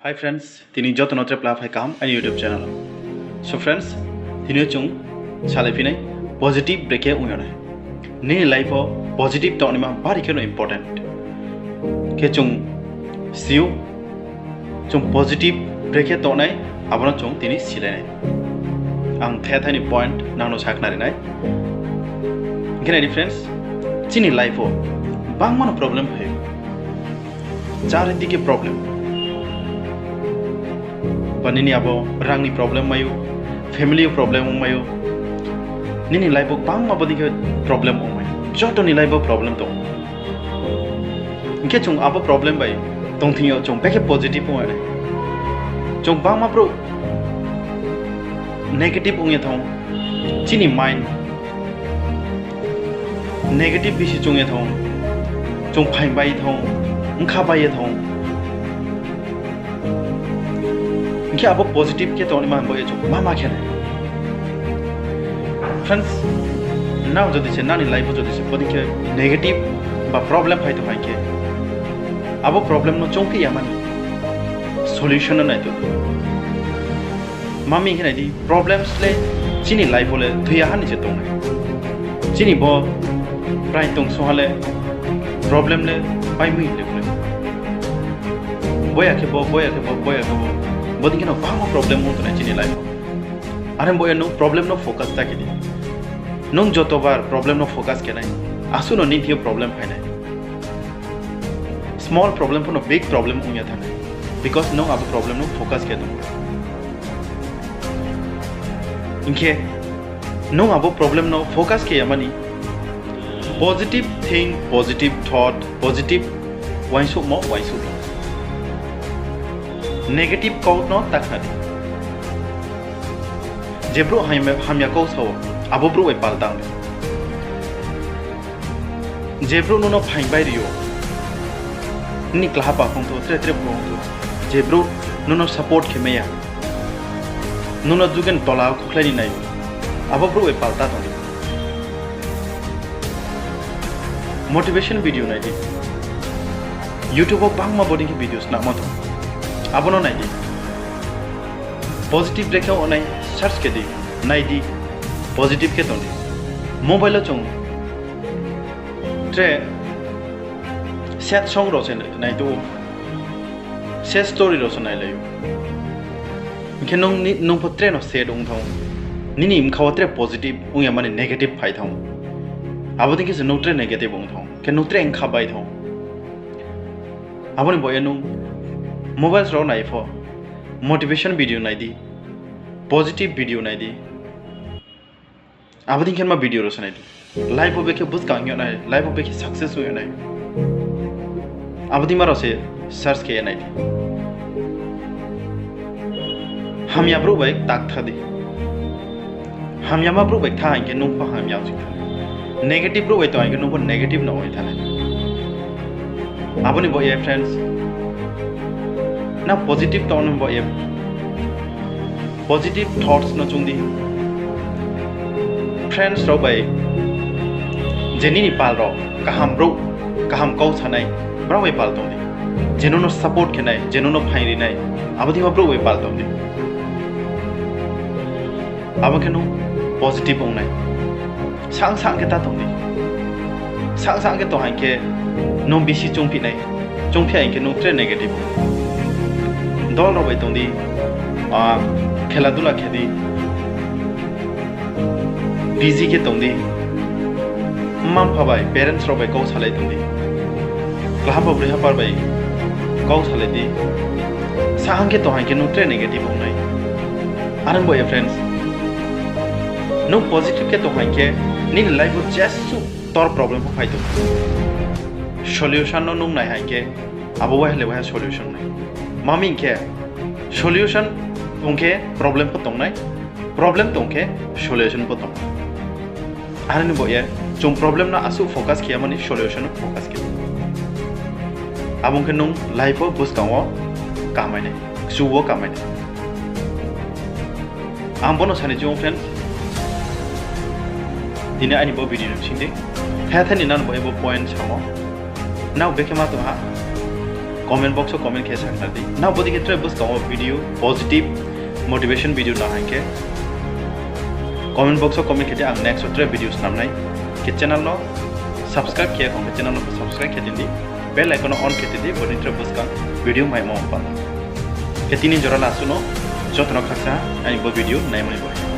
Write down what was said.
Hi friends, tini joto notre plaf hai kam and YouTube channel. So friends, tini chung salai pinai positive Brekhe uyana. Ne life o positive to anima bari keno important. Ke chung siu chung positive Brekhe to nai abona chung tini silai nai. Ang thani point nano saknari nai. Gena friends, tini life o bang mana problem hai. Char dike problem. Nini abo rangni problem mayu, family problem mayu, nini life bang ma bodi ke problem mayu, joto ni life problem to. Inke chung abo problem bai, tong tingyo chung beke positive mayu ne. Chung bang ma bro negative unge thong, chini mind negative bisi chunge thong, chung phain bai thong, ngkha bai thong. Inke abo positive ke to anima boye chung mama khene. Friends, now jodi che nani life jodi che bodi ke negative ba problem hai to ke abo problem no chung ke yamani solution na to mami khene di problems le chini life le thuya han che tong chini bo prai tong so hale problem le pai mi le boya ke bo bodi ke no bang problem mo to na chini life are boya no problem no focus ta ke di nong joto bar problem no focus ke nai asu no ni thio problem hai nai small problem no big problem unya tha nai because no abo problem no focus ke do inke no abo problem no focus ke yamani positive thing, positive thought, positive waisu mo waisu negative code no taknadi jebro hamya ko so abo bro e paltang jebro no phain bai rio ni klah pa khong to tre bro to jebro no support ke meya no jugen tola khokhlani nai abo bro e palta to motivation video nai di YouTube bang ma body ke videos na ma to abono nai di positive Brekhe onai search ke di nai di positive ke to di mobile chung tre set song ro se nai to set story ro se nai layu ke nong potre no se dong thong nini im khawatre positive ung yamani negative phai thong abodi ke se no tre negative ung thong ke no tre eng khabai thong aboni boy no mobile ro nai fo motivation video nai di positive video nai di abadi khen ma video ro sanai di life obe ke bus kang yo nai life obe ke success ho yo nai abadi ma ro se search ke nai di ham ya bro bai tak tha di ham ya ma bro bai tha ke nong pa ham ya ji negative bro bai to ke nong pa negative na hoi tha nai aboni boy friends na positive to no boy positive thoughts no chung di friends ro bai jeni ni pal ro kaham bro kaham kau chanai bro bai pal to di jeno no support ke nai jeno no phairi nai abodi ma bro bai pal to di abake no positive ong nai sang ke ta to di sang ke to han ke no bisi chung pi nai chung phi ke no tre negative dol ro bai to di khela dula khedi busy ke tongdi mam phabai parents ro bai ko salai tongdi klaham bre ha par bai ko salai di sang ke to han ke no tre negative onai aran boy friends no positive ke to han ke ni life just su tor problem phai to solution no nung nai han ke abo wa hele wa solution nai mami ke solution tongke problem po tongnai problem tongke solution po tong arani boye chung problem na asu focus kiya mani solution focus kiya abong ke nung life o bus kawo kamai ne suwo kamai ne ambono sani chung friends dine ani bo video sinde hathani nan bo point samo now beke ma to ha comment box comment ke sang di na bodi ke tre bus ka video positive motivation video na hanke comment box comment ke ang next tre videos namnai ke channel no subscribe kiya ko channel no subscribe ke di bell icon on ke di bodi tre bus ka video mai mo pa ke tinin jora la suno jotno khaksa ani bo video nai mani bo